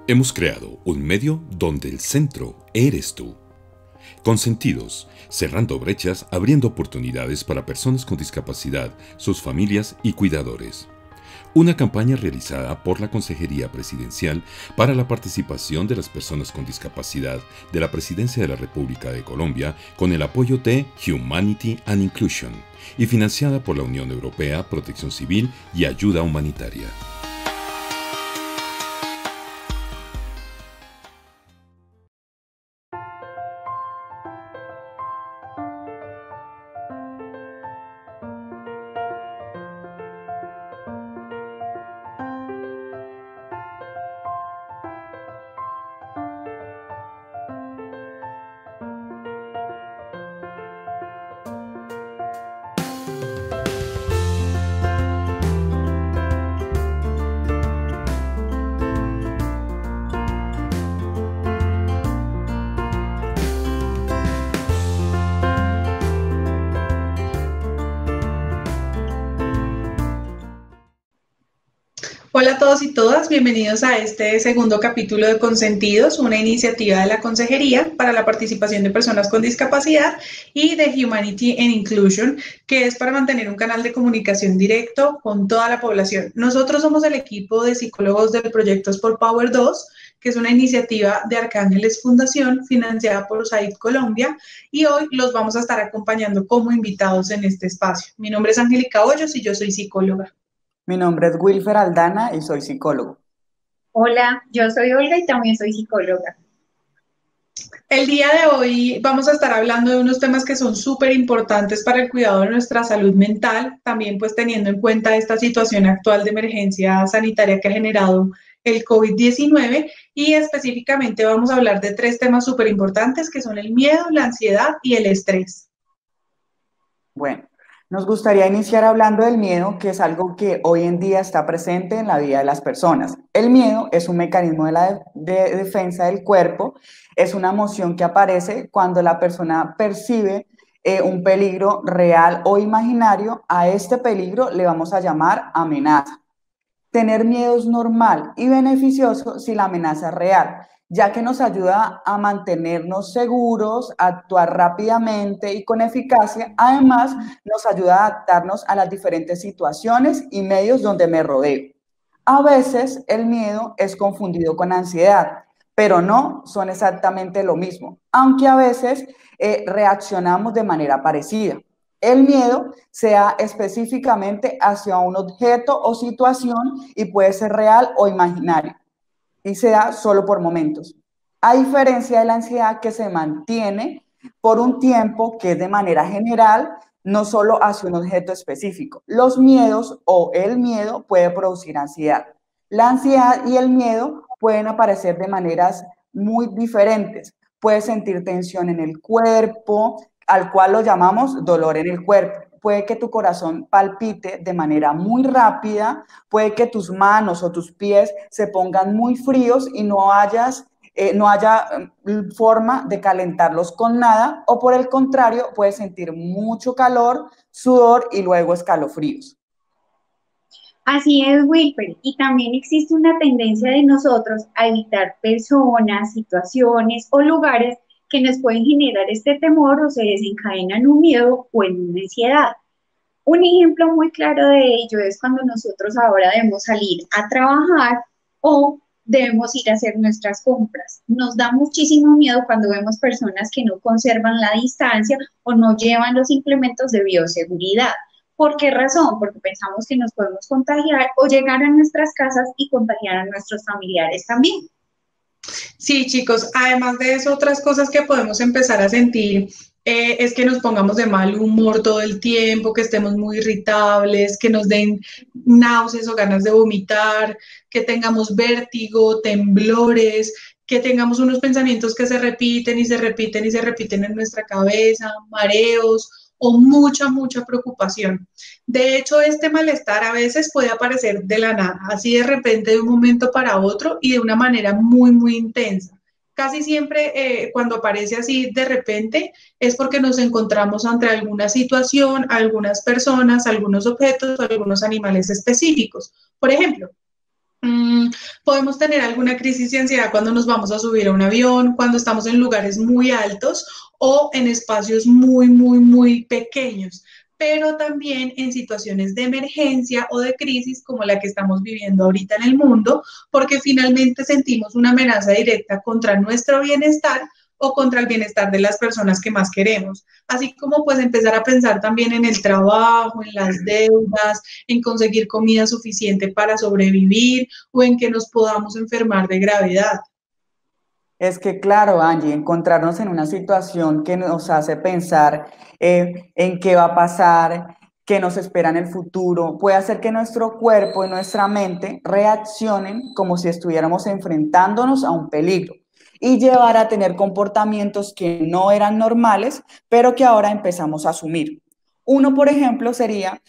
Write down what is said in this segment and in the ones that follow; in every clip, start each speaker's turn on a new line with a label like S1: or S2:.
S1: Hemos creado un medio donde el centro eres tú. Consentidos, cerrando brechas, abriendo oportunidades para personas con discapacidad, sus familias y cuidadores. Una campaña realizada por la Consejería Presidencial para la participación de las personas con discapacidad de la Presidencia de la República de Colombia con el apoyo de Humanity and Inclusion y financiada por la Unión Europea, Protección Civil y Ayuda Humanitaria.
S2: Hola a todos y todas, bienvenidos a este segundo capítulo de Consentidos, una iniciativa de la Consejería para la participación de personas con discapacidad y de Humanity and Inclusion, que es para mantener un canal de comunicación directo con toda la población. Nosotros somos el equipo de psicólogos del proyecto Sport Power 2, que es una iniciativa de Arcángeles Fundación financiada por USAID Colombia, y hoy los vamos a estar acompañando como invitados en este espacio. Mi nombre es Angélica Hoyos y yo soy psicóloga.
S3: Mi nombre es Wilfer Aldana y soy psicólogo.
S4: Hola, yo soy Olga y también soy psicóloga.
S2: El día de hoy vamos a estar hablando de unos temas que son súper importantes para el cuidado de nuestra salud mental, también pues teniendo en cuenta esta situación actual de emergencia sanitaria que ha generado el COVID-19, y específicamente vamos a hablar de tres temas súper importantes que son el miedo, la ansiedad y el estrés.
S3: Bueno, nos gustaría iniciar hablando del miedo, que es algo que hoy en día está presente en la vida de las personas. El miedo es un mecanismo de defensa del cuerpo, es una emoción que aparece cuando la persona percibe un peligro real o imaginario. A este peligro le vamos a llamar amenaza. Tener miedo es normal y beneficioso si la amenaza es real, ya que nos ayuda a mantenernos seguros, a actuar rápidamente y con eficacia. Además, nos ayuda a adaptarnos a las diferentes situaciones y medios donde me rodeo. A veces el miedo es confundido con ansiedad, pero no son exactamente lo mismo, aunque a veces reaccionamos de manera parecida. El miedo sea específicamente hacia un objeto o situación y puede ser real o imaginario y se da solo por momentos. A diferencia de la ansiedad, que se mantiene por un tiempo, que es de manera general, no solo hacia un objeto específico. Los miedos o el miedo puede producir ansiedad. La ansiedad y el miedo pueden aparecer de maneras muy diferentes. Puedes sentir tensión en el cuerpo, al cual lo llamamos dolor en el cuerpo. Puede que tu corazón palpite de manera muy rápida, puede que tus manos o tus pies se pongan muy fríos y no haya forma de calentarlos con nada, o por el contrario, puedes sentir mucho calor, sudor y luego escalofríos.
S4: Así es, Wilfer, y también existe una tendencia de nosotros a evitar personas, situaciones o lugares que nos pueden generar este temor o se desencadenan un miedo o en una ansiedad. Un ejemplo muy claro de ello es cuando nosotros ahora debemos salir a trabajar o debemos ir a hacer nuestras compras. Nos da muchísimo miedo cuando vemos personas que no conservan la distancia o no llevan los implementos de bioseguridad. ¿Por qué razón? Porque pensamos que nos podemos contagiar o llegar a nuestras casas y contagiar a nuestros familiares también.
S2: Sí, chicos, además de eso, otras cosas que podemos empezar a sentir es que nos pongamos de mal humor todo el tiempo, que estemos muy irritables, que nos den náuseas o ganas de vomitar, que tengamos vértigo, temblores, que tengamos unos pensamientos que se repiten y se repiten y se repiten en nuestra cabeza, mareos o mucha preocupación. De hecho, este malestar a veces puede aparecer de la nada, así de repente de un momento para otro y de una manera muy intensa. Casi siempre cuando aparece así de repente es porque nos encontramos ante alguna situación, algunas personas, algunos objetos o algunos animales específicos. Por ejemplo, Mm, Podemos tener alguna crisis de ansiedad cuando nos vamos a subir a un avión, cuando estamos en lugares muy altos o en espacios muy pequeños, pero también en situaciones de emergencia o de crisis como la que estamos viviendo ahorita en el mundo, porque finalmente sentimos una amenaza directa contra nuestro bienestar o contra el bienestar de las personas que más queremos. Así como pues empezar a pensar también en el trabajo, en las deudas, en conseguir comida suficiente para sobrevivir o en que nos podamos enfermar de gravedad.
S3: Es que, claro, Angie, encontrarnos en una situación que nos hace pensar en qué va a pasar, qué nos espera en el futuro, puede hacer que nuestro cuerpo y nuestra mente reaccionen como si estuviéramos enfrentándonos a un peligro y llevar a tener comportamientos que no eran normales, pero que ahora empezamos a asumir. Uno, por ejemplo, sería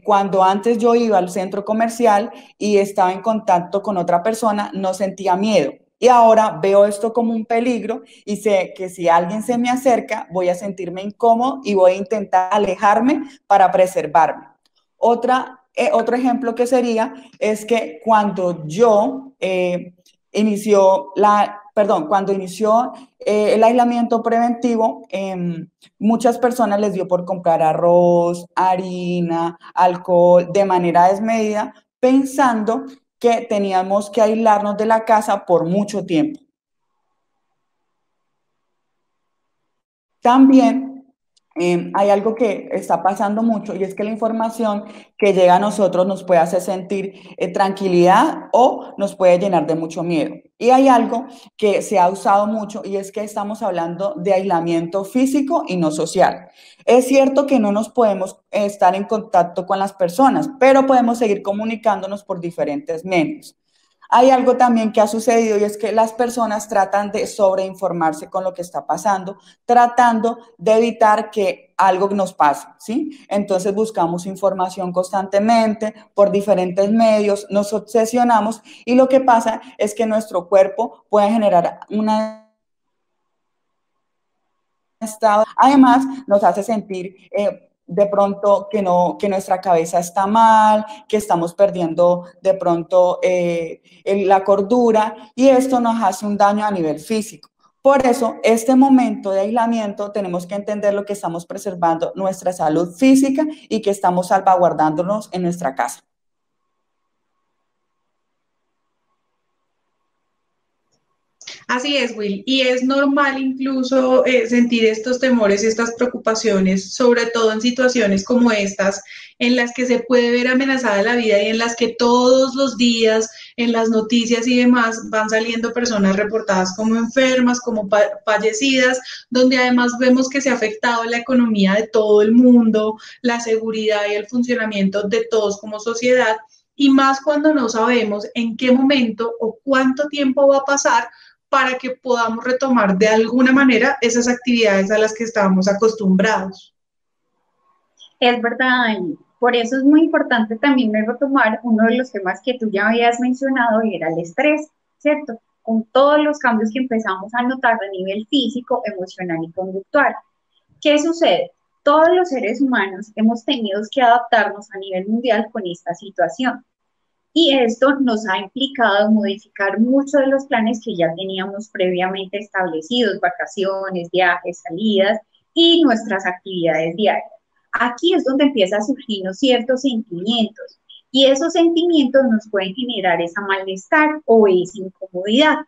S3: cuando antes yo iba al centro comercial y estaba en contacto con otra persona, no sentía miedo. Y ahora veo esto como un peligro y sé que si alguien se me acerca, voy a sentirme incómodo y voy a intentar alejarme para preservarme. Otro ejemplo que sería es que cuando yo cuando inició el aislamiento preventivo, muchas personas les dio por comprar arroz, harina, alcohol de manera desmedida, pensando que teníamos que aislarnos de la casa por mucho tiempo. También hay algo que está pasando mucho y es que la información que llega a nosotros nos puede hacer sentir tranquilidad o nos puede llenar de mucho miedo. Y hay algo que se ha usado mucho y es que estamos hablando de aislamiento físico y no social. Es cierto que no nos podemos estar en contacto con las personas, pero podemos seguir comunicándonos por diferentes medios. Hay algo también que ha sucedido y es que las personas tratan de sobreinformarse con lo que está pasando, tratando de evitar que algo nos pase, ¿sí? Entonces buscamos información constantemente por diferentes medios, nos obsesionamos y lo que pasa es que nuestro cuerpo puede generar una estado. Además, nos hace sentir de pronto que nuestra cabeza está mal, que estamos perdiendo de pronto la cordura y esto nos hace un daño a nivel físico. Por eso, este momento de aislamiento tenemos que entender lo que estamos preservando nuestra salud física y que estamos salvaguardándonos en nuestra casa.
S2: Así es, Will, y es normal incluso sentir estos temores y estas preocupaciones, sobre todo en situaciones como estas, en las que se puede ver amenazada la vida y en las que todos los días en las noticias y demás van saliendo personas reportadas como enfermas, como fallecidas, donde además vemos que se ha afectado la economía de todo el mundo, la seguridad y el funcionamiento de todos como sociedad, y más cuando no sabemos en qué momento o cuánto tiempo va a pasar para que podamos retomar de alguna manera esas actividades a las que estábamos acostumbrados.
S4: Es verdad, Dani. Por eso es muy importante también retomar uno de los temas que tú ya habías mencionado y era el estrés, ¿cierto? Con todos los cambios que empezamos a notar a nivel físico, emocional y conductual. ¿Qué sucede? Todos los seres humanos hemos tenido que adaptarnos a nivel mundial con esta situación. Y esto nos ha implicado modificar muchos de los planes que ya teníamos previamente establecidos, vacaciones, viajes, salidas y nuestras actividades diarias. Aquí es donde empiezan a surgir ciertos sentimientos y esos sentimientos nos pueden generar esa malestar o esa incomodidad.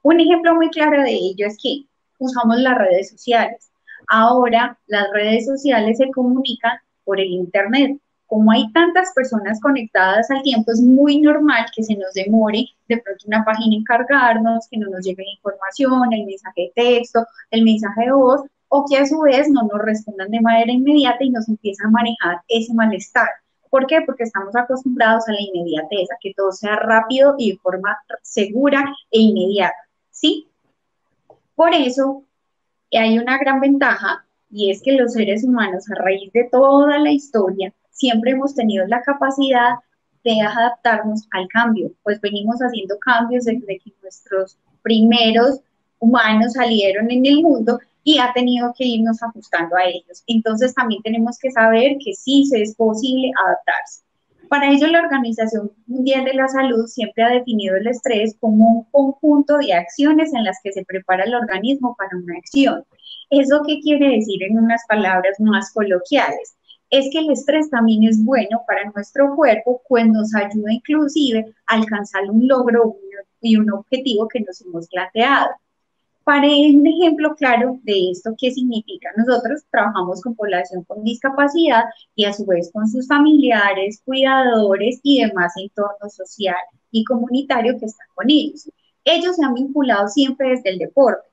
S4: Un ejemplo muy claro de ello es que usamos las redes sociales. Ahora las redes sociales se comunican por el Internet. Como hay tantas personas conectadas al tiempo, es muy normal que se nos demore de pronto una página en cargarnos, que no nos llegue la información, el mensaje de texto, el mensaje de voz, o que a su vez no nos respondan de manera inmediata y nos empieza a manejar ese malestar. ¿Por qué? Porque estamos acostumbrados a la inmediatez, a que todo sea rápido y de forma segura e inmediata, ¿sí? Por eso hay una gran ventaja y es que los seres humanos a raíz de toda la historia siempre hemos tenido la capacidad de adaptarnos al cambio, pues venimos haciendo cambios desde que nuestros primeros humanos salieron en el mundo y ha tenido que irnos ajustando a ellos. Entonces también tenemos que saber que sí se es posible adaptarse. Para ello, la Organización Mundial de la Salud siempre ha definido el estrés como un conjunto de acciones en las que se prepara el organismo para una acción. ¿Eso qué quiere decir en unas palabras más coloquiales? Es que el estrés también es bueno para nuestro cuerpo, pues nos ayuda inclusive a alcanzar un logro y un objetivo que nos hemos planteado. Para un ejemplo claro de esto, ¿qué significa? Nosotros trabajamos con población con discapacidad y a su vez con sus familiares, cuidadores y demás entorno social y comunitario que están con ellos. Ellos se han vinculado siempre desde el deporte.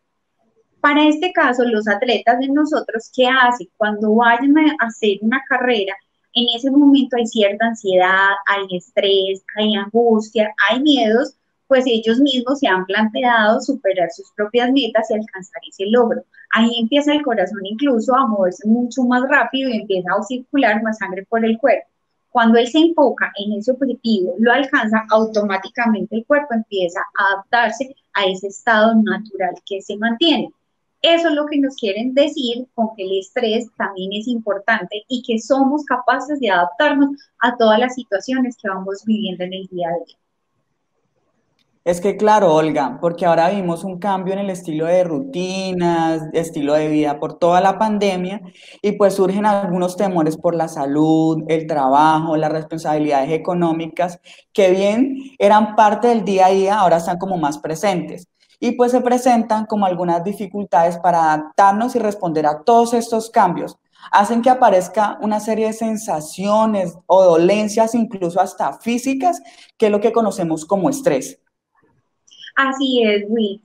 S4: Para este caso, los atletas de nosotros, ¿qué hacen? Cuando vayan a hacer una carrera, en ese momento hay cierta ansiedad, hay estrés, hay angustia, hay miedos, pues ellos mismos se han planteado superar sus propias metas y alcanzar ese logro. Ahí empieza el corazón incluso a moverse mucho más rápido y empieza a circular más sangre por el cuerpo. Cuando él se enfoca en ese objetivo, lo alcanza, automáticamente el cuerpo empieza a adaptarse a ese estado natural que se mantiene. Eso es lo que nos quieren decir con que el estrés también es importante y que somos capaces de adaptarnos a todas las situaciones que vamos viviendo en el día a día.
S3: Es que claro, Olga, porque ahora vimos un cambio en el estilo de rutinas, estilo de vida por toda la pandemia y pues surgen algunos temores por la salud, el trabajo, las responsabilidades económicas, que bien eran parte del día a día, ahora están como más presentes. Y pues se presentan como algunas dificultades para adaptarnos y responder a todos estos cambios. Hacen que aparezca una serie de sensaciones o dolencias, incluso hasta físicas, que es lo que conocemos como estrés.
S4: Así es, Luis.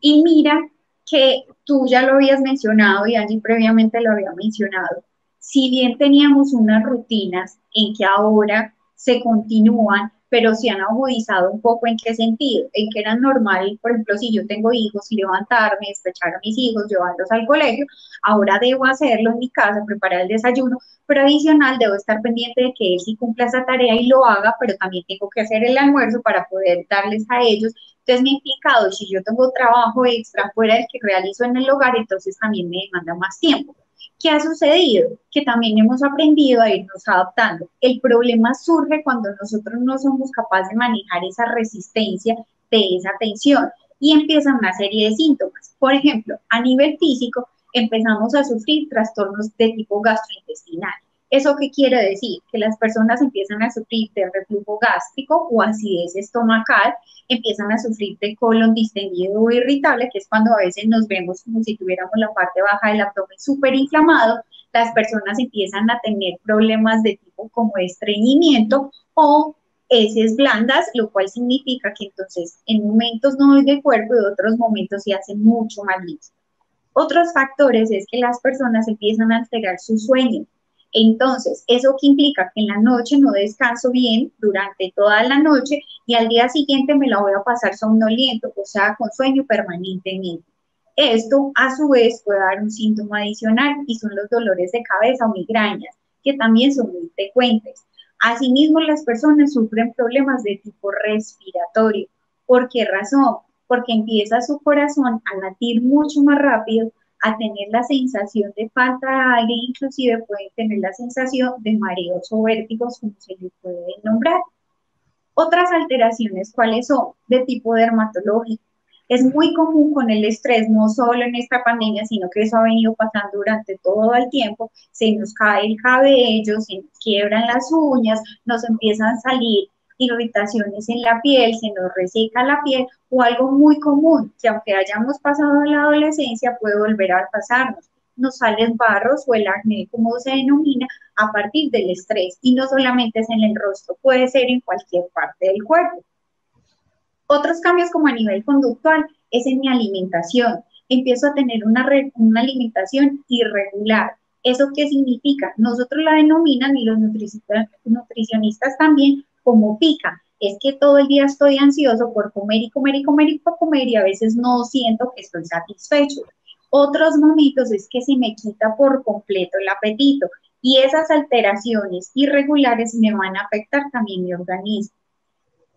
S4: Y mira que tú ya lo habías mencionado y Angie previamente lo había mencionado. Si bien teníamos unas rutinas en que ahora se continúan, pero se han agudizado un poco. ¿En qué sentido? En que era normal, por ejemplo, si yo tengo hijos, levantarme, despechar a mis hijos, llevarlos al colegio, ahora debo hacerlo en mi casa, preparar el desayuno, pero adicional debo estar pendiente de que él sí cumpla esa tarea y lo haga, pero también tengo que hacer el almuerzo para poder darles a ellos. Entonces me ha implicado, si yo tengo trabajo extra fuera del que realizo en el hogar, entonces también me demanda más tiempo. ¿Qué ha sucedido? Que también hemos aprendido a irnos adaptando. El problema surge cuando nosotros no somos capaces de manejar esa resistencia de esa tensión y empiezan una serie de síntomas. Por ejemplo, a nivel físico, empezamos a sufrir trastornos de tipo gastrointestinal. ¿Eso qué quiere decir? Que las personas empiezan a sufrir de reflujo gástrico o acidez estomacal, empiezan a sufrir de colon distendido o irritable, que es cuando a veces nos vemos como si tuviéramos la parte baja del abdomen súper inflamado. Las personas empiezan a tener problemas de tipo como estreñimiento o heces blandas, lo cual significa que entonces en momentos no es de cuerpo y en otros momentos se hace mucho más listo. Otros factores es que las personas empiezan a alterar su sueño. Entonces, ¿eso qué implica? Que en la noche no descanso bien durante toda la noche y al día siguiente me la voy a pasar somnoliento, o sea, con sueño permanentemente. Esto, a su vez, puede dar un síntoma adicional y son los dolores de cabeza o migrañas, que también son muy frecuentes. Asimismo, las personas sufren problemas de tipo respiratorio. ¿Por qué razón? Porque empieza su corazón a latir mucho más rápido, a tener la sensación de falta de aire, inclusive pueden tener la sensación de mareos o vértigos, como se les puede nombrar. Otras alteraciones, ¿cuáles son? De tipo dermatológico. Es muy común con el estrés, no solo en esta pandemia, sino que eso ha venido pasando durante todo el tiempo. Se nos cae el cabello, se nos quiebran las uñas, nos empiezan a salir irritaciones en la piel, se nos reseca la piel o algo muy común, que aunque hayamos pasado la adolescencia puede volver a pasarnos. Nos salen barros o el acné, como se denomina, a partir del estrés y no solamente es en el rostro, puede ser en cualquier parte del cuerpo. Otros cambios como a nivel conductual es en mi alimentación. Empiezo a tener una alimentación irregular. ¿Eso qué significa? Nosotros la denominan y los nutricionistas también como pica. Es que todo el día estoy ansioso por comer y comer y comer y por comer y a veces no siento que estoy satisfecho. Otros momentos es que se me quita por completo el apetito y esas alteraciones irregulares me van a afectar también mi organismo.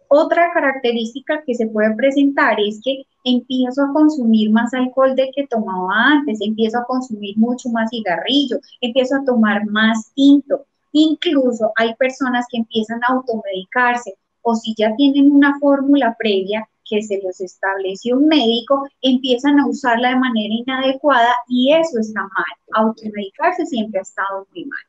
S4: Otra característica que se puede presentar es que empiezo a consumir más alcohol del que tomaba antes, empiezo a consumir mucho más cigarrillo, empiezo a tomar más tinto. Incluso hay personas que empiezan a automedicarse o si ya tienen una fórmula previa que se los estableció un médico, empiezan a usarla de manera inadecuada y eso está mal. Automedicarse siempre ha estado muy mal.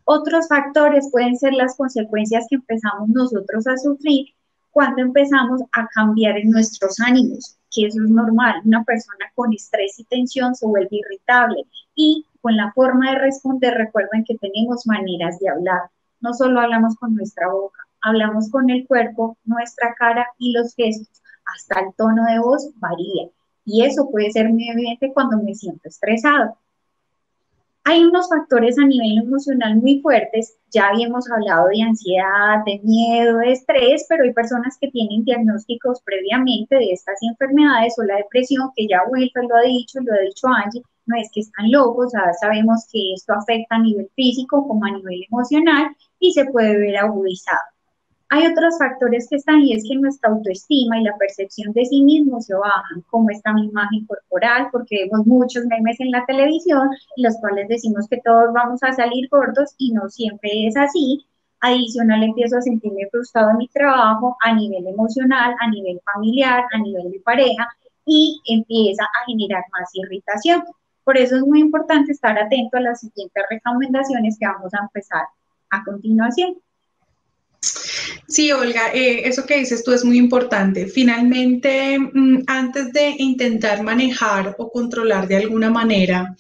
S4: Otros factores pueden ser las consecuencias que empezamos nosotros a sufrir cuando empezamos a cambiar en nuestros ánimos, que eso es normal. Una persona con estrés y tensión se vuelve irritable y con la forma de responder, recuerden que tenemos maneras de hablar. No solo hablamos con nuestra boca, hablamos con el cuerpo, nuestra cara y los gestos. Hasta el tono de voz varía y eso puede ser muy evidente cuando me siento estresado. Hay unos factores a nivel emocional muy fuertes, ya habíamos hablado de ansiedad, de miedo, de estrés, pero hay personas que tienen diagnósticos previamente de estas enfermedades o la depresión, que ya Wilfred lo ha dicho Angie, no es que están locos, ya sabemos que esto afecta a nivel físico como a nivel emocional y se puede ver agudizado. Hay otros factores que están y es que nuestra autoestima y la percepción de sí mismo se bajan, como está mi imagen corporal, porque vemos muchos memes en la televisión, en los cuales decimos que todos vamos a salir gordos y no siempre es así. Adicional, empiezo a sentirme frustrado en mi trabajo, a nivel emocional, a nivel familiar, a nivel de pareja, y empieza a generar más irritación. Por eso es muy importante estar atento a las siguientes recomendaciones que vamos a empezar a continuación.
S2: Sí, Olga, eso que dices tú es muy importante. Finalmente, antes de intentar manejar o controlar de alguna manera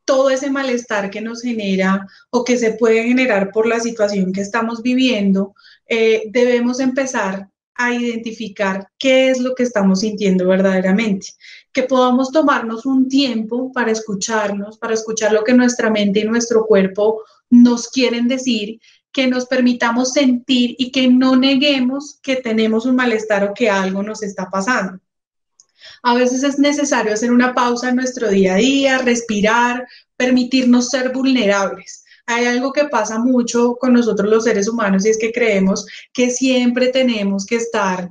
S2: todo ese malestar que nos genera o que se puede generar por la situación que estamos viviendo, debemos empezar a identificar qué es lo que estamos sintiendo verdaderamente, que podamos tomarnos un tiempo para escucharnos, para escuchar lo que nuestra mente y nuestro cuerpo nos quieren decir, que nos permitamos sentir y que no neguemos que tenemos un malestar o que algo nos está pasando. A veces es necesario hacer una pausa en nuestro día a día, respirar, permitirnos ser vulnerables. Hay algo que pasa mucho con nosotros los seres humanos y es que creemos que siempre tenemos que estar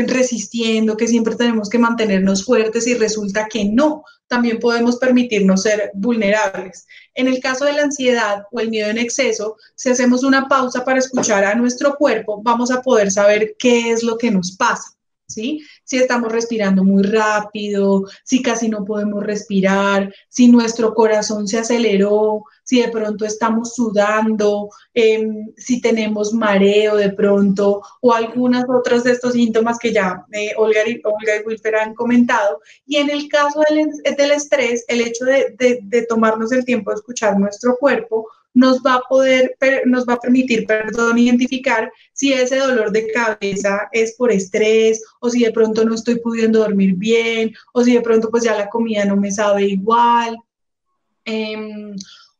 S2: resistiendo, que siempre tenemos que mantenernos fuertes y resulta que no, también podemos permitirnos ser vulnerables. En el caso de la ansiedad o el miedo en exceso, si hacemos una pausa para escuchar a nuestro cuerpo, vamos a poder saber qué es lo que nos pasa. ¿Sí? Si estamos respirando muy rápido, si casi no podemos respirar, si nuestro corazón se aceleró, si de pronto estamos sudando, si tenemos mareo de pronto o algunas otras de estos síntomas que ya Olga y Wilfer han comentado. Y en el caso del estrés, el hecho de tomarnos el tiempo de escuchar nuestro cuerpo nos va a permitir, identificar si ese dolor de cabeza es por estrés o si de pronto no estoy pudiendo dormir bien o si de pronto pues ya la comida no me sabe igual.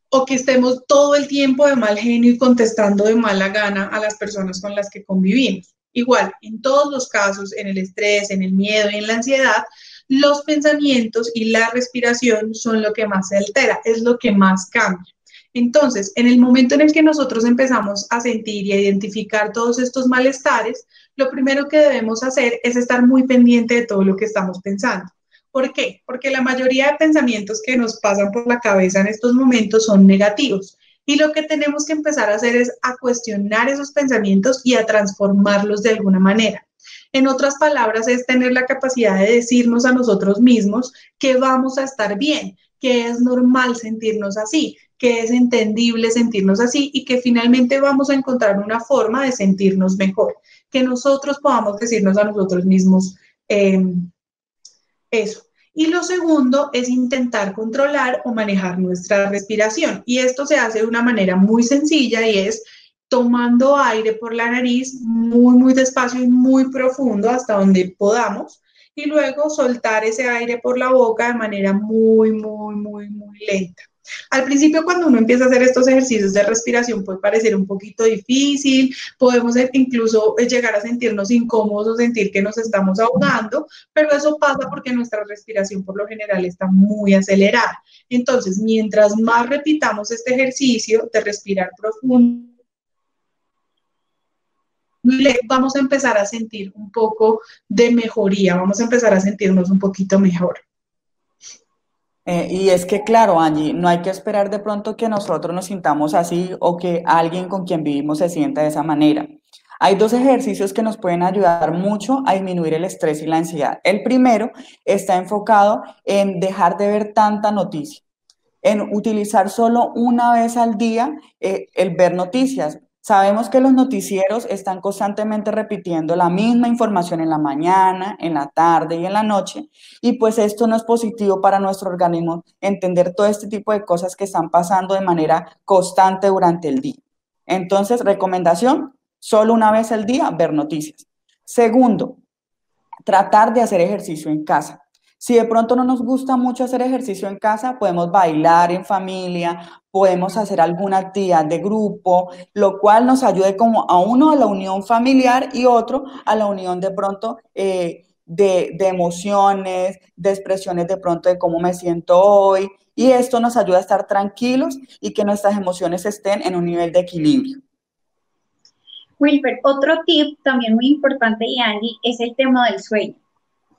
S2: O que estemos todo el tiempo de mal genio y contestando de mala gana a las personas con las que convivimos. Igual, en todos los casos, en el estrés, en el miedo y en la ansiedad, los pensamientos y la respiración son lo que más se altera, es lo que más cambia. Entonces, en el momento en el que nosotros empezamos a sentir y a identificar todos estos malestares, lo primero que debemos hacer es estar muy pendiente de todo lo que estamos pensando. ¿Por qué? Porque la mayoría de pensamientos que nos pasan por la cabeza en estos momentos son negativos. Y lo que tenemos que empezar a hacer es a cuestionar esos pensamientos y a transformarlos de alguna manera. En otras palabras, es tener la capacidad de decirnos a nosotros mismos que vamos a estar bien, que es normal sentirnos así, que es entendible sentirnos así y que finalmente vamos a encontrar una forma de sentirnos mejor, que nosotros podamos decirnos a nosotros mismos eso. Y lo segundo es intentar controlar o manejar nuestra respiración. Y esto se hace de una manera muy sencilla y es tomando aire por la nariz muy, muy despacio y muy profundo hasta donde podamos. Y luego soltar ese aire por la boca de manera muy, muy, muy, muy lenta. Al principio, cuando uno empieza a hacer estos ejercicios de respiración, puede parecer un poquito difícil, podemos incluso llegar a sentirnos incómodos o sentir que nos estamos ahogando, pero eso pasa porque nuestra respiración por lo general está muy acelerada. Entonces, mientras más repitamos este ejercicio de respirar profundo, vamos a empezar a sentir un poco de mejoría, vamos a empezar a sentirnos un poquito mejor.
S3: Y es que, claro, Angie, no hay que esperar de pronto que nosotros nos sintamos así o que alguien con quien vivimos se sienta de esa manera. Hay dos ejercicios que nos pueden ayudar mucho a disminuir el estrés y la ansiedad. El primero está enfocado en dejar de ver tanta noticia, en utilizar solo una vez al día el ver noticias. Sabemos que los noticieros están constantemente repitiendo la misma información en la mañana, en la tarde y en la noche, y pues esto no es positivo para nuestro organismo entender todo este tipo de cosas que están pasando de manera constante durante el día. Entonces, recomendación, solo una vez al día ver noticias. Segundo, tratar de hacer ejercicio en casa. Si de pronto no nos gusta mucho hacer ejercicio en casa, podemos bailar en familia, podemos hacer alguna actividad de grupo, lo cual nos ayude como a uno a la unión familiar y otro a la unión de pronto de emociones, de expresiones de pronto de cómo me siento hoy. Y esto nos ayuda a estar tranquilos y que nuestras emociones estén en un nivel de equilibrio.
S4: Wilber, otro tip también muy importante, y Angie, es el tema del sueño.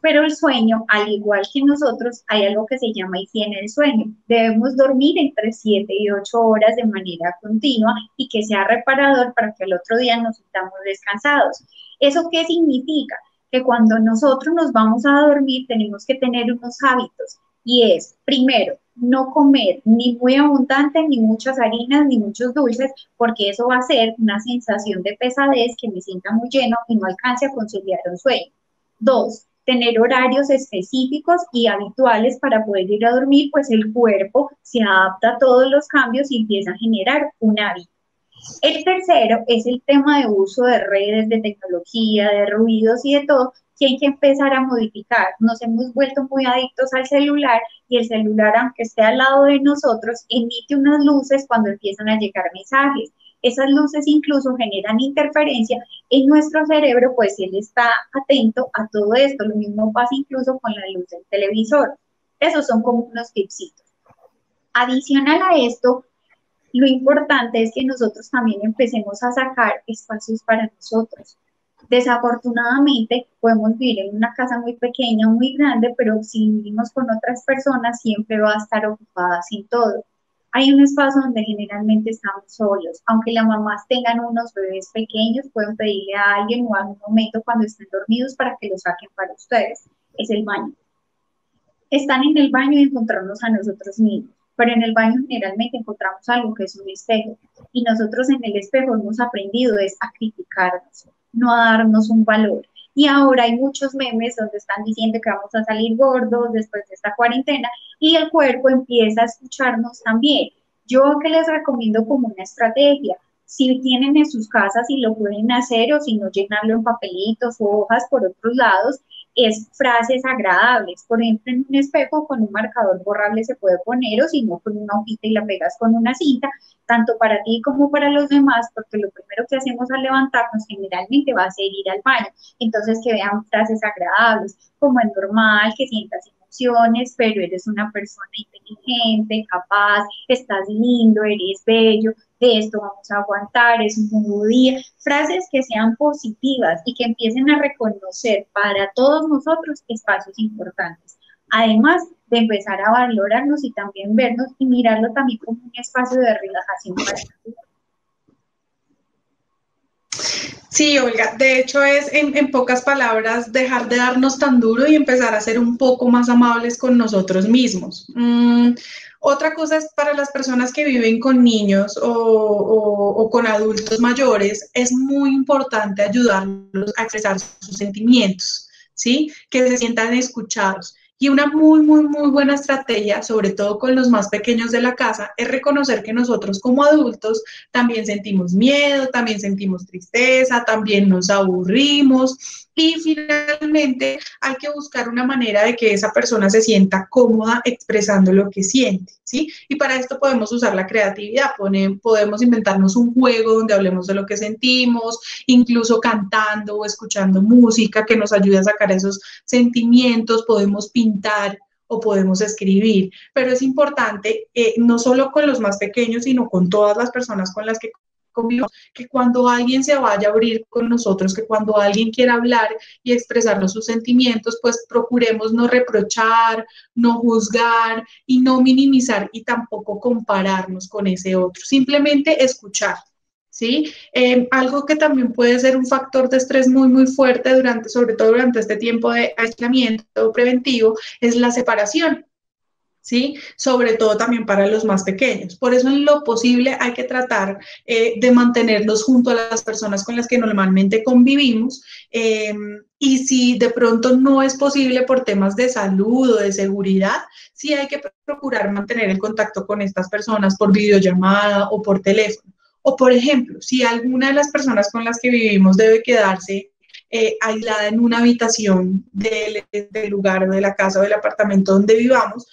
S4: Pero el sueño, al igual que nosotros, hay algo que se llama higiene del sueño. Debemos dormir entre 7 y 8 horas de manera continua y que sea reparador para que el otro día nos sintamos descansados. ¿Eso qué significa? Que cuando nosotros nos vamos a dormir tenemos que tener unos hábitos y es, primero, no comer ni muy abundante, ni muchas harinas, ni muchos dulces, porque eso va a ser una sensación de pesadez que me sienta muy lleno y no alcance a conciliar un sueño. Dos, tener horarios específicos y habituales para poder ir a dormir, pues el cuerpo se adapta a todos los cambios y empieza a generar un hábito. El tercero es el tema de uso de redes, de tecnología, de ruidos y de todo, que hay que empezar a modificar. Nos hemos vuelto muy adictos al celular y el celular, aunque esté al lado de nosotros, emite unas luces cuando empiezan a llegar mensajes. Esas luces incluso generan interferencia en nuestro cerebro, pues él está atento a todo esto. Lo mismo pasa incluso con la luz del televisor. Esos son como unos tipsitos. Adicional a esto, lo importante es que nosotros también empecemos a sacar espacios para nosotros. Desafortunadamente, podemos vivir en una casa muy pequeña, muy grande, pero si vivimos con otras personas, siempre va a estar ocupada sin todo. Hay un espacio donde generalmente estamos solos. Aunque las mamás tengan unos bebés pequeños, pueden pedirle a alguien o a un momento cuando estén dormidos para que los saquen para ustedes. Es el baño. Están en el baño y encontrarnos a nosotros mismos. Pero en el baño generalmente encontramos algo que es un espejo. Y nosotros en el espejo hemos aprendido es a criticarnos, no a darnos un valor. Y ahora hay muchos memes donde están diciendo que vamos a salir gordos después de esta cuarentena y el cuerpo empieza a escucharnos también. Yo que les recomiendo como una estrategia, si tienen en sus casas y lo pueden hacer o si no llenarlo en papelitos o hojas por otros lados, es frases agradables. Por ejemplo, en un espejo con un marcador borrable se puede poner o si no con una hojita y la pegas con una cinta, tanto para ti como para los demás, porque lo primero que hacemos al levantarnos generalmente va a ser ir al baño. Entonces, que vean frases agradables, como es normal, que sientas emociones, pero eres una persona inteligente, capaz, estás lindo, eres bello, de esto vamos a aguantar, es un nuevo día, frases que sean positivas y que empiecen a reconocer para todos nosotros espacios importantes. Además de empezar a valorarnos y también vernos y mirarlo también como un espacio de relajación para nosotros.
S2: Sí, Olga, de hecho es en pocas palabras dejar de darnos tan duro y empezar a ser un poco más amables con nosotros mismos. Otra cosa es para las personas que viven con niños o con adultos mayores, es muy importante ayudarlos a expresar sus sentimientos, ¿sí? Que se sientan escuchados. Y una muy buena estrategia, sobre todo con los más pequeños de la casa, es reconocer que nosotros como adultos también sentimos miedo, también sentimos tristeza, también nos aburrimos y finalmente hay que buscar una manera de que esa persona se sienta cómoda expresando lo que siente, ¿sí? Y para esto podemos usar la creatividad, podemos inventarnos un juego donde hablemos de lo que sentimos, incluso cantando o escuchando música que nos ayude a sacar esos sentimientos, podemos pintar o podemos escribir, pero es importante no solo con los más pequeños, sino con todas las personas con las que convivimos, que cuando alguien se vaya a abrir con nosotros, que cuando alguien quiera hablar y expresarnos sus sentimientos, pues procuremos no reprochar, no juzgar y no minimizar y tampoco compararnos con ese otro, simplemente escuchar. ¿Sí? Algo que también puede ser un factor de estrés muy, muy fuerte sobre todo durante este tiempo de aislamiento preventivo, es la separación. ¿Sí? Sobre todo también para los más pequeños. Por eso en lo posible hay que tratar de mantenernos junto a las personas con las que normalmente convivimos y si de pronto no es posible por temas de salud o de seguridad, sí hay que procurar mantener el contacto con estas personas por videollamada o por teléfono. O por ejemplo, si alguna de las personas con las que vivimos debe quedarse aislada en una habitación del lugar o de la casa o del apartamento donde vivamos,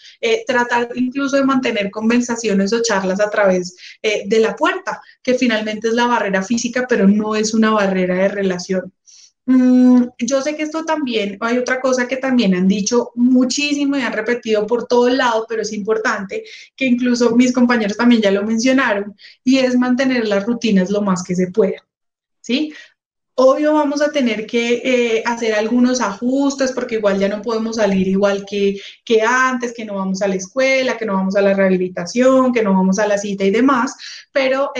S2: tratar incluso de mantener conversaciones o charlas a través de la puerta, que finalmente es la barrera física, pero no es una barrera de relación. Yo sé que esto también, hay otra cosa que también han dicho muchísimo y han repetido por todo el lado, pero es importante, que incluso mis compañeros también ya lo mencionaron, y es mantener las rutinas lo más que se pueda, ¿sí? Obvio vamos a tener que hacer algunos ajustes porque igual ya no podemos salir igual que antes, que no vamos a la escuela, que no vamos a la rehabilitación, que no vamos a la cita y demás, pero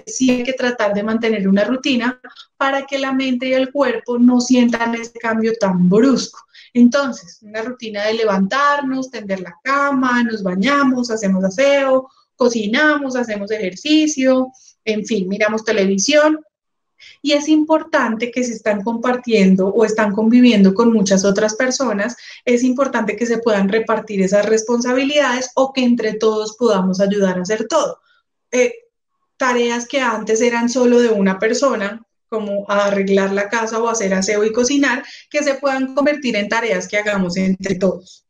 S2: sí hay que tratar de mantener una rutina para que la mente y el cuerpo no sientan ese cambio tan brusco. Entonces, una rutina de levantarnos, tender la cama, nos bañamos, hacemos aseo, cocinamos, hacemos ejercicio, en fin, miramos televisión. Y es importante que si están compartiendo o están conviviendo con muchas otras personas, es importante que se puedan repartir esas responsabilidades o que entre todos podamos ayudar a hacer todo. Eh, Tareas que antes eran solo de una persona, como arreglar la casa o hacer aseo y cocinar, que se puedan convertir en tareas que hagamos entre todos.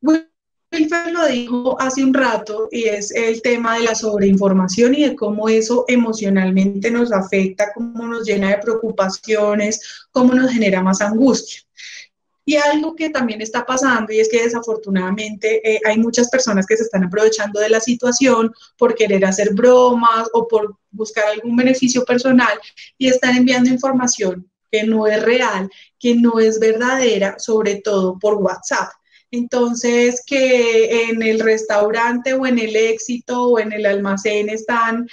S2: Wilfer lo dijo hace un rato y es el tema de la sobreinformación y de cómo eso emocionalmente nos afecta, cómo nos llena de preocupaciones, cómo nos genera más angustia. Y algo que también está pasando y es que desafortunadamente hay muchas personas que se están aprovechando de la situación por querer hacer bromas o por buscar algún beneficio personal y están enviando información que no es real, que no es verdadera, sobre todo por WhatsApp. Entonces, que en el restaurante o en el Éxito o en el almacén están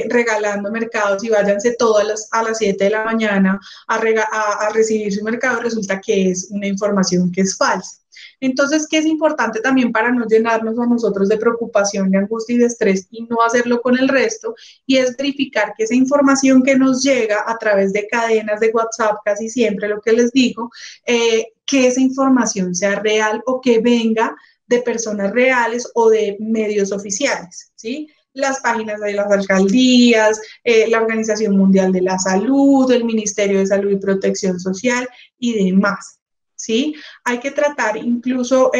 S2: regalando mercados y váyanse todas a las 7 de la mañana a recibir su mercado, resulta que es una información que es falsa. Entonces, ¿qué es importante también para no llenarnos a nosotros de preocupación, de angustia y de estrés y no hacerlo con el resto? Y es verificar que esa información que nos llega a través de cadenas de WhatsApp, casi siempre lo que les digo, que esa información sea real o que venga de personas reales o de medios oficiales, ¿sí? Las páginas de las alcaldías, la Organización Mundial de la Salud, el Ministerio de Salud y Protección Social y demás. ¿Sí? Hay que tratar incluso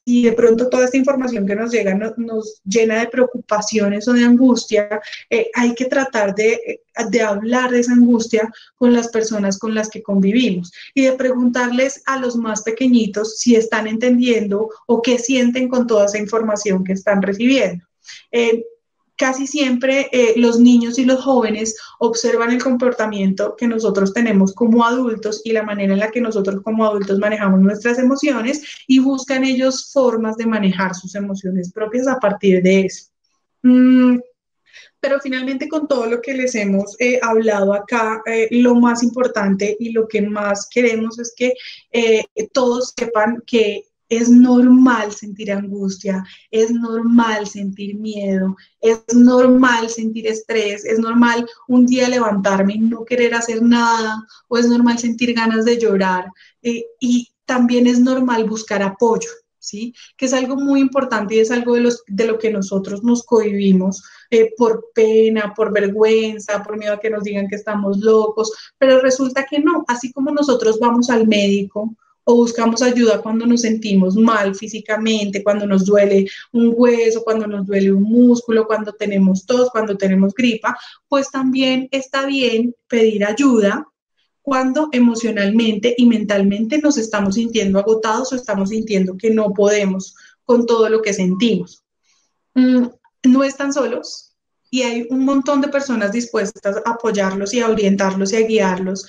S2: si de pronto toda esta información que nos llega nos llena de preocupaciones o de angustia, hay que tratar de hablar de esa angustia con las personas con las que convivimos y de preguntarles a los más pequeñitos si están entendiendo o qué sienten con toda esa información que están recibiendo. Casi siempre los niños y los jóvenes observan el comportamiento que nosotros tenemos como adultos y la manera en la que nosotros como adultos manejamos nuestras emociones y buscan ellos formas de manejar sus emociones propias a partir de eso. Pero finalmente con todo lo que les hemos hablado acá, lo más importante y lo que más queremos es que todos sepan que es normal sentir angustia, es normal sentir miedo, es normal sentir estrés, es normal un día levantarme y no querer hacer nada, o es normal sentir ganas de llorar, y también es normal buscar apoyo, ¿sí? Que es algo muy importante y es algo de lo que nosotros nos cohibimos por pena, por vergüenza, por miedo a que nos digan que estamos locos, pero resulta que no, así como nosotros vamos al médico, o buscamos ayuda cuando nos sentimos mal físicamente, cuando nos duele un hueso, cuando nos duele un músculo, cuando tenemos tos, cuando tenemos gripa, pues también está bien pedir ayuda cuando emocionalmente y mentalmente nos estamos sintiendo agotados o estamos sintiendo que no podemos con todo lo que sentimos. No están solos. y hay un montón de personas dispuestas a apoyarlos y a orientarlos y a guiarlos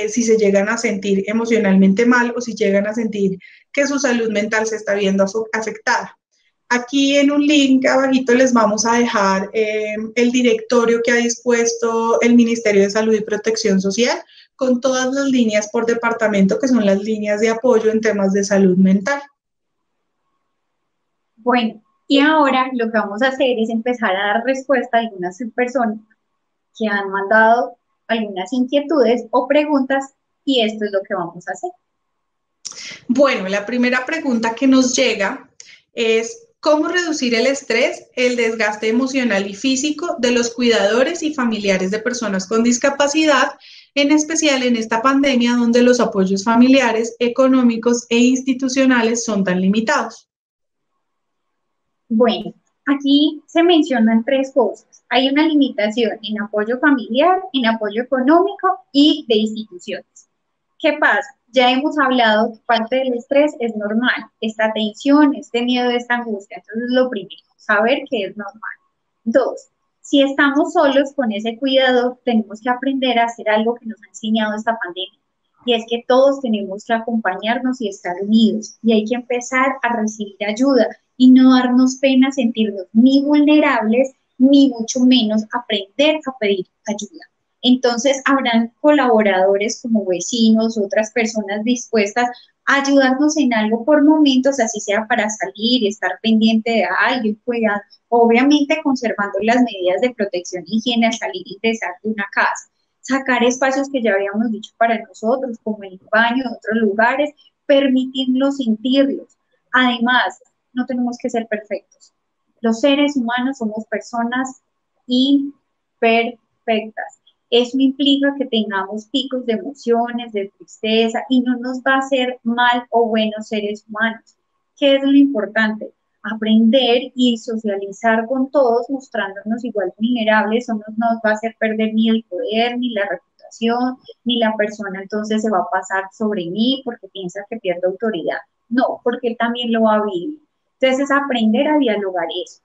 S2: si se llegan a sentir emocionalmente mal o si llegan a sentir que su salud mental se está viendo afectada. Aquí en un link abajito les vamos a dejar el directorio que ha dispuesto el Ministerio de Salud y Protección Social con todas las líneas por departamento, que son las líneas de apoyo en temas de salud mental.
S4: Bueno, y ahora lo que vamos a hacer es empezar a dar respuesta a algunas personas que han mandado algunas inquietudes o preguntas y esto es lo que vamos a hacer.
S2: Bueno, la primera pregunta que nos llega es ¿cómo reducir el estrés, el desgaste emocional y físico de los cuidadores y familiares de personas con discapacidad, en especial en esta pandemia donde los apoyos familiares, económicos e institucionales son tan limitados?
S4: Bueno, aquí se mencionan tres cosas. Hay una limitación en apoyo familiar, en apoyo económico y de instituciones. ¿Qué pasa? Ya hemos hablado que parte del estrés es normal, esta tensión, este miedo, esta angustia. Entonces, lo primero, saber que es normal. Dos, si estamos solos con ese cuidador, tenemos que aprender a hacer algo que nos ha enseñado esta pandemia. Y es que todos tenemos que acompañarnos y estar unidos. Y hay que empezar a recibir ayuda y no darnos pena sentirnos ni vulnerables, ni mucho menos aprender a pedir ayuda. Entonces, habrán colaboradores como vecinos, otras personas dispuestas a ayudarnos en algo por momentos, así sea para salir y estar pendiente de alguien, cuidar, obviamente conservando las medidas de protección e higiene al salir y ingresar de una casa. Sacar espacios que ya habíamos dicho para nosotros, como el baño, en otros lugares, permitirnos sentirlos. Además, no tenemos que ser perfectos. Los seres humanos somos personas imperfectas. Eso implica que tengamos picos de emociones, de tristeza, y no nos va a hacer mal o buenos seres humanos. ¿Qué es lo importante? Aprender y socializar con todos, mostrándonos igual vulnerables, eso no nos va a hacer perder ni el poder, ni la reputación, ni la persona entonces se va a pasar sobre mí porque piensa que pierde autoridad. No, porque él también lo va a vivir. Entonces es aprender a dialogar eso.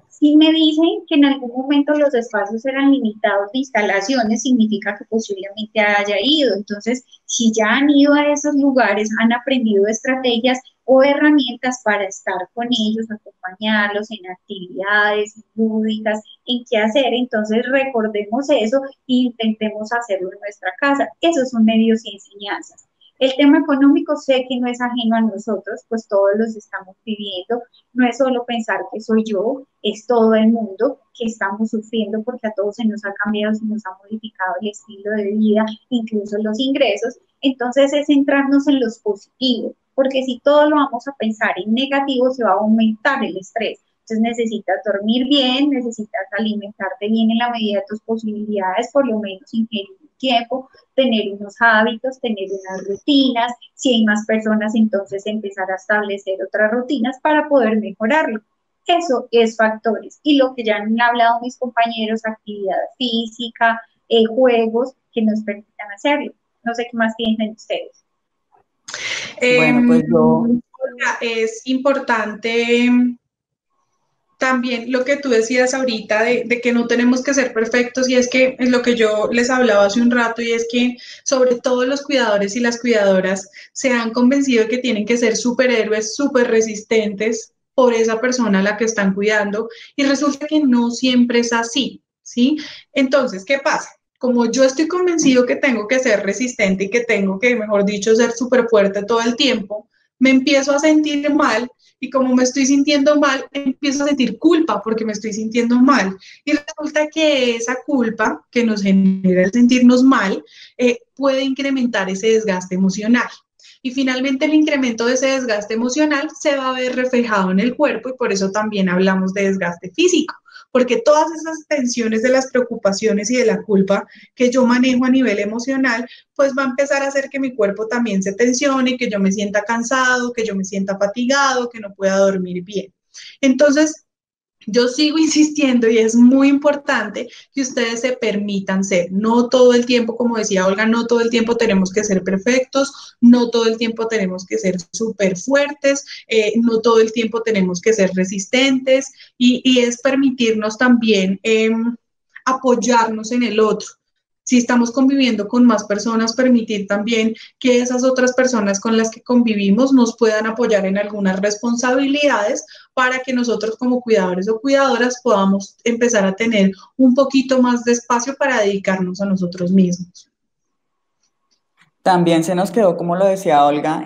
S4: Si me dicen que en algún momento los espacios eran limitados de instalaciones, significa que posiblemente haya ido. Entonces, si ya han ido a esos lugares, han aprendido estrategias o herramientas para estar con ellos, acompañarlos en actividades lúdicas, en qué hacer. Entonces, recordemos eso e intentemos hacerlo en nuestra casa. Esos son medios y enseñanzas. El tema económico sé que no es ajeno a nosotros, pues todos los estamos viviendo. No es solo pensar que soy yo, es todo el mundo que estamos sufriendo porque a todos se nos ha cambiado, se nos ha modificado el estilo de vida, incluso los ingresos. Entonces es centrarnos en los positivos, porque si todo lo vamos a pensar en negativo, se va a aumentar el estrés. Entonces necesitas dormir bien, necesitas alimentarte bien en la medida de tus posibilidades, por lo menos ingerir un tiempo, tener unos hábitos, tener unas rutinas. Si hay más personas, entonces empezar a establecer otras rutinas para poder mejorarlo. Eso es factores. Y lo que ya han hablado mis compañeros, actividad física, juegos que nos permitan hacerlo. No sé qué más piensan ustedes.
S3: Bueno, pues yo...
S2: Es importante también lo que tú decías ahorita de que no tenemos que ser perfectos, y es que es lo que yo les hablaba hace un rato, y es que sobre todo los cuidadores y las cuidadoras se han convencido de que tienen que ser superhéroes, súper resistentes por esa persona a la que están cuidando, y resulta que no siempre es así, ¿sí? Entonces, ¿qué pasa? Como yo estoy convencido que tengo que ser resistente y que tengo que, mejor dicho, ser súper fuerte todo el tiempo, me empiezo a sentir mal, y como me estoy sintiendo mal, empiezo a sentir culpa porque me estoy sintiendo mal. Y resulta que esa culpa que nos genera el sentirnos mal puede incrementar ese desgaste emocional. Y finalmente el incremento de ese desgaste emocional se va a ver reflejado en el cuerpo, y por eso también hablamos de desgaste físico, porque todas esas tensiones de las preocupaciones y de la culpa que yo manejo a nivel emocional, pues va a empezar a hacer que mi cuerpo también se tensione, que yo me sienta cansado, que yo me sienta fatigado, que no pueda dormir bien. Entonces, Yo sigo insistiendo y es muy importante que ustedes se permitan ser. No todo el tiempo, como decía Olga, no todo el tiempo tenemos que ser perfectos, no todo el tiempo tenemos que ser súper fuertes, no todo el tiempo tenemos que ser resistentes y es permitirnos también apoyarnos en el otro. Si estamos conviviendo con más personas, permitir también que esas otras personas con las que convivimos nos puedan apoyar en algunas responsabilidades para que nosotros como cuidadores o cuidadoras podamos empezar a tener un poquito más de espacio para dedicarnos a nosotros mismos.
S3: También se nos quedó, como lo decía Olga,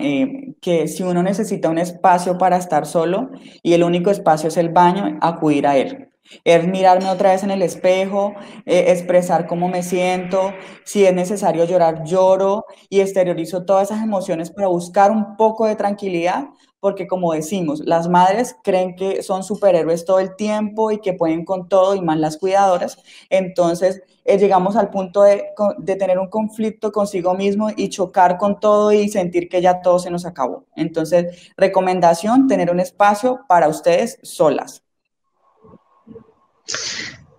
S3: que si uno necesita un espacio para estar solo y el único espacio es el baño, acudir a él. Es mirarme otra vez en el espejo, expresar cómo me siento, si es necesario llorar, lloro y exteriorizo todas esas emociones para buscar un poco de tranquilidad, porque como decimos, las madres creen que son superhéroes todo el tiempo y que pueden con todo y más las cuidadoras. Entonces, llegamos al punto de tener un conflicto consigo mismo y chocar con todo y sentir que ya todo se nos acabó. Entonces, recomendación, tener un espacio para ustedes solas.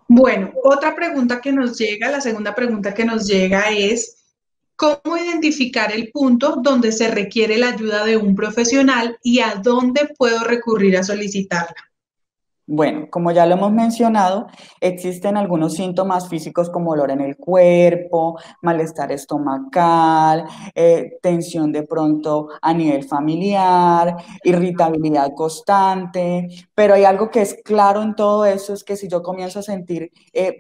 S2: Bueno, otra pregunta que nos llega, la segunda pregunta que nos llega es, ¿cómo identificar el punto donde se requiere la ayuda de un profesional y a dónde puedo recurrir a solicitarla?
S3: Bueno, como ya lo hemos mencionado, existen algunos síntomas físicos como dolor en el cuerpo, malestar estomacal, tensión de pronto a nivel familiar, irritabilidad constante, pero hay algo que es claro en todo eso, es que si yo comienzo a sentir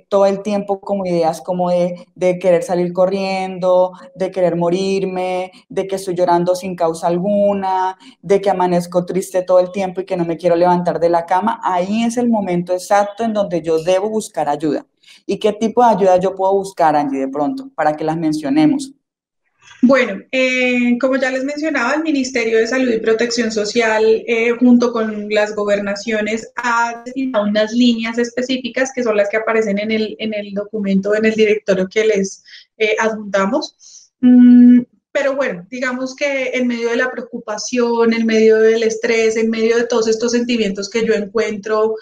S3: todo el tiempo como ideas como de querer salir corriendo, de querer morirme, de que estoy llorando sin causa alguna, de que amanezco triste todo el tiempo y que no me quiero levantar de la cama, ahí es el momento exacto en donde yo debo buscar ayuda. ¿Y qué tipo de ayuda yo puedo buscar, Angie, de pronto, para que las mencionemos?
S2: Bueno, como ya les mencionaba, el Ministerio de Salud y Protección Social, junto con las gobernaciones, ha designado unas líneas específicas que son las que aparecen en el documento, en el directorio que les adjuntamos. Pero bueno, digamos que en medio de la preocupación, en medio del estrés, en medio de todos estos sentimientos que yo encuentro,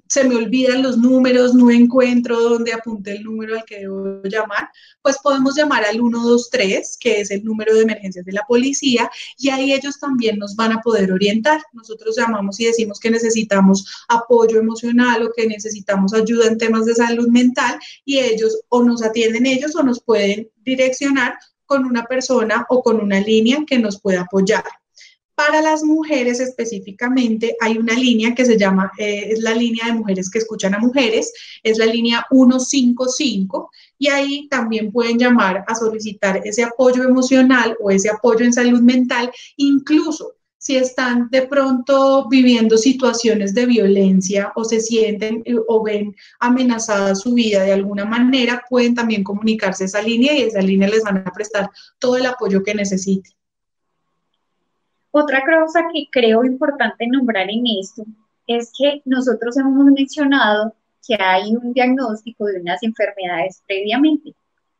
S2: se me olvidan los números, no encuentro dónde apunté el número al que debo llamar, pues podemos llamar al 123, que es el número de emergencias de la policía, y ahí ellos también nos van a poder orientar. Nosotros llamamos y decimos que necesitamos apoyo emocional o que necesitamos ayuda en temas de salud mental y ellos o nos atienden ellos o nos pueden direccionar con una persona o con una línea que nos pueda apoyar. Para las mujeres específicamente hay una línea que se llama, es la línea de mujeres que escuchan a mujeres, es la línea 155 y ahí también pueden llamar a solicitar ese apoyo emocional o ese apoyo en salud mental, incluso si están de pronto viviendo situaciones de violencia o se sienten o ven amenazada su vida de alguna manera, pueden también comunicarse a esa línea y esa línea les van a prestar todo el apoyo que necesiten.
S4: Otra cosa que creo importante nombrar en esto es que nosotros hemos mencionado que hay un diagnóstico de unas enfermedades previamente.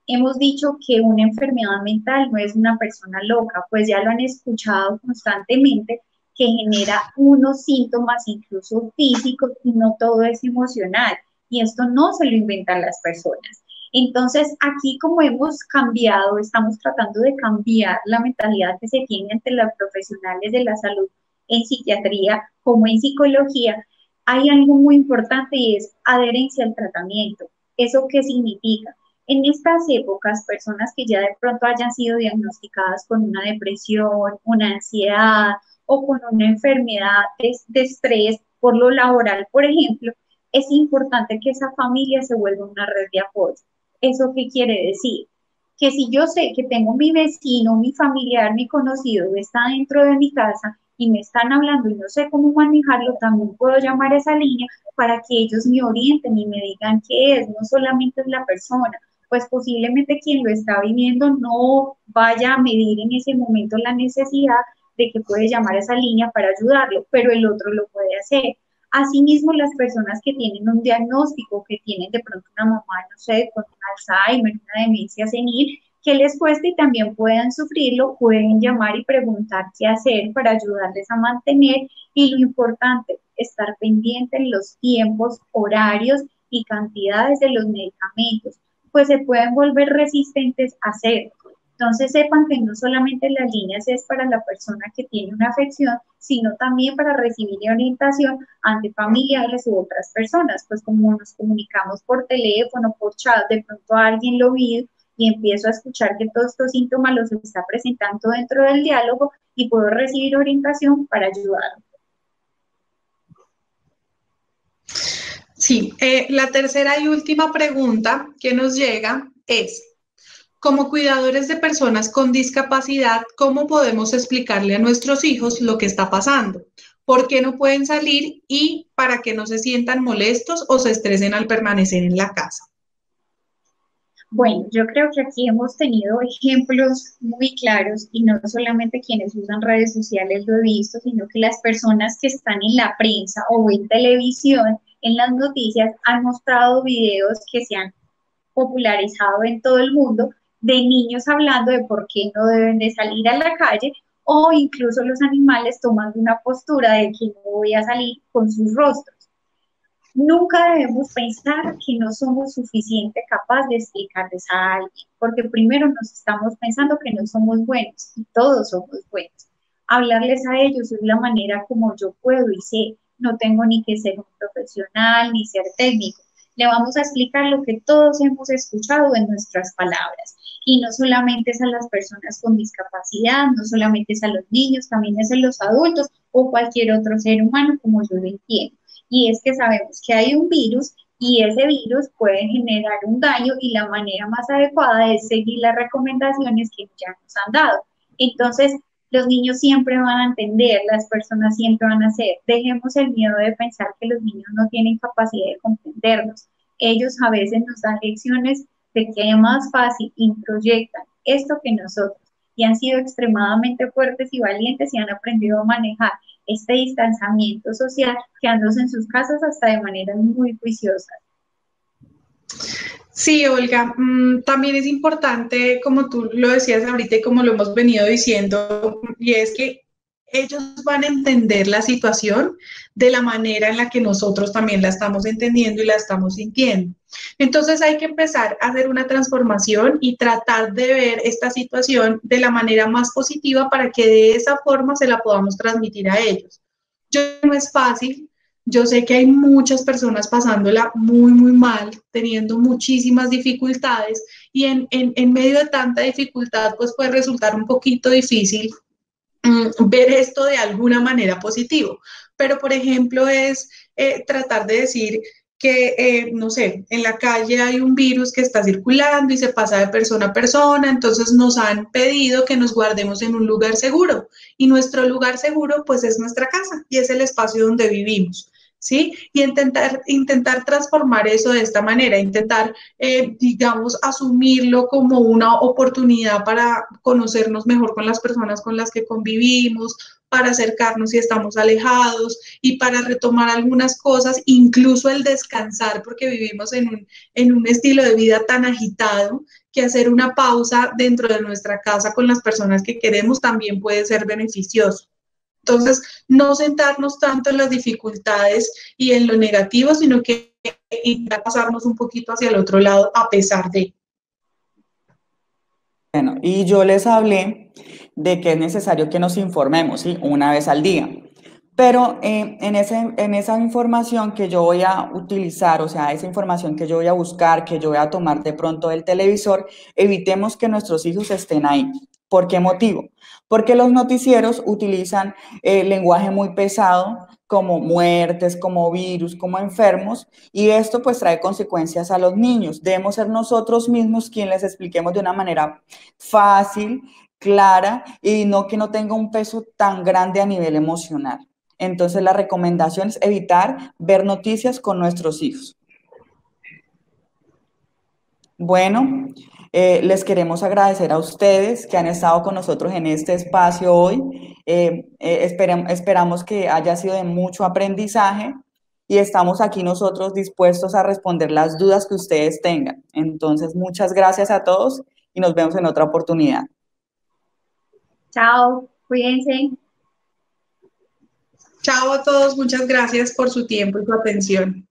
S4: Hemos dicho que una enfermedad mental no es una persona loca, pues ya lo han escuchado constantemente, que genera unos síntomas incluso físicos y no todo es emocional. Y esto no se lo inventan las personas. Entonces, aquí como hemos cambiado, estamos tratando de cambiar la mentalidad que se tiene entre los profesionales de la salud en psiquiatría como en psicología. Hay algo muy importante y es adherencia al tratamiento. ¿Eso qué significa? En estas épocas, personas que ya de pronto hayan sido diagnosticadas con una depresión, una ansiedad o con una enfermedad de estrés por lo laboral, por ejemplo, es importante que esa familia se vuelva una red de apoyo. ¿Eso qué quiere decir? Que si yo sé que tengo mi vecino, mi familiar, mi conocido que está dentro de mi casa y me están hablando y no sé cómo manejarlo, también puedo llamar a esa línea para que ellos me orienten y me digan qué es, no solamente es la persona, pues posiblemente quien lo está viviendo no vaya a medir en ese momento la necesidad de que puede llamar a esa línea para ayudarlo, pero el otro lo puede hacer. Asimismo, las personas que tienen un diagnóstico, que tienen de pronto una mamá, no sé, con un Alzheimer, una demencia senil, que les cueste y también puedan sufrirlo, pueden llamar y preguntar qué hacer para ayudarles a mantener. Y lo importante, estar pendiente en los tiempos, horarios y cantidades de los medicamentos, pues se pueden volver resistentes a cero. Entonces sepan que no solamente las líneas es para la persona que tiene una afección, sino también para recibir orientación ante familiares u otras personas, pues como nos comunicamos por teléfono, por chat, de pronto alguien lo vio y empiezo a escuchar que todos estos síntomas los está presentando dentro del diálogo y puedo recibir orientación para ayudar.
S2: Sí, la tercera y última pregunta que nos llega es, como cuidadores de personas con discapacidad, ¿cómo podemos explicarle a nuestros hijos lo que está pasando? ¿Por qué no pueden salir y para que no se sientan molestos o se estresen al permanecer en la casa?
S4: Bueno, yo creo que aquí hemos tenido ejemplos muy claros y no solamente quienes usan redes sociales lo he visto, sino que las personas que están en la prensa o en televisión, en las noticias, han mostrado videos que se han popularizado en todo el mundo de niños hablando de por qué no deben de salir a la calle o incluso los animales tomando una postura de que no voy a salir con sus rostros. Nunca debemos pensar que no somos suficiente capaces de explicarles a alguien, porque primero nos estamos pensando que no somos buenos y todos somos buenos. Hablarles a ellos es la manera como yo puedo y sé, no tengo ni que ser un profesional ni ser técnico. Le vamos a explicar lo que todos hemos escuchado en nuestras palabras. Y no solamente es a las personas con discapacidad, no solamente es a los niños, también es a los adultos o cualquier otro ser humano como yo lo entiendo. Y es que sabemos que hay un virus y ese virus puede generar un daño y la manera más adecuada es seguir las recomendaciones que ya nos han dado. Entonces, los niños siempre van a entender, las personas siempre van a hacer. Dejemos el miedo de pensar que los niños no tienen capacidad de comprendernos. Ellos a veces nos dan lecciones de que es más fácil y proyectan esto que nosotros. Y han sido extremadamente fuertes y valientes y han aprendido a manejar este distanciamiento social, quedándose en sus casas hasta de manera muy juiciosa.
S2: Sí, Olga, también es importante, como tú lo decías ahorita y como lo hemos venido diciendo, y es que ellos van a entender la situación de la manera en la que nosotros también la estamos entendiendo y la estamos sintiendo. Entonces hay que empezar a hacer una transformación y tratar de ver esta situación de la manera más positiva para que de esa forma se la podamos transmitir a ellos. Yo no es fácil. Yo sé que hay muchas personas pasándola muy, muy mal, teniendo muchísimas dificultades y en medio de tanta dificultad pues puede resultar un poquito difícil ver esto de alguna manera positivo. Pero, por ejemplo, es tratar de decir que, no sé, en la calle hay un virus que está circulando y se pasa de persona a persona, entonces nos han pedido que nos guardemos en un lugar seguro y nuestro lugar seguro pues es nuestra casa y es el espacio donde vivimos. ¿Sí? Y intentar transformar eso de esta manera, intentar, digamos, asumirlo como una oportunidad para conocernos mejor con las personas con las que convivimos, para acercarnos si estamos alejados y para retomar algunas cosas, incluso el descansar, porque vivimos en un estilo de vida tan agitado que hacer una pausa dentro de nuestra casa con las personas que queremos también puede ser beneficioso. Entonces, no centrarnos tanto en las dificultades y en lo negativo, sino que intentar pasarnos un poquito hacia el otro lado a pesar de.
S3: Bueno, y yo les hablé de que es necesario que nos informemos, ¿sí? Una vez al día. Pero en esa información que yo voy a utilizar, o sea, esa información que yo voy a buscar, que yo voy a tomar de pronto del televisor, evitemos que nuestros hijos estén ahí. ¿Por qué motivo? Porque los noticieros utilizan lenguaje muy pesado, como muertes, como virus, como enfermos, y esto pues trae consecuencias a los niños. Debemos ser nosotros mismos quienes les expliquemos de una manera fácil, clara, y no que no tenga un peso tan grande a nivel emocional. Entonces, la recomendación es evitar ver noticias con nuestros hijos. Bueno, les queremos agradecer a ustedes que han estado con nosotros en este espacio hoy. Esperamos que haya sido de mucho aprendizaje y estamos aquí nosotros dispuestos a responder las dudas que ustedes tengan. Entonces, muchas gracias a todos y nos vemos en otra oportunidad.
S4: Chao, cuídense.
S2: Chao a todos, muchas gracias por su tiempo y su atención.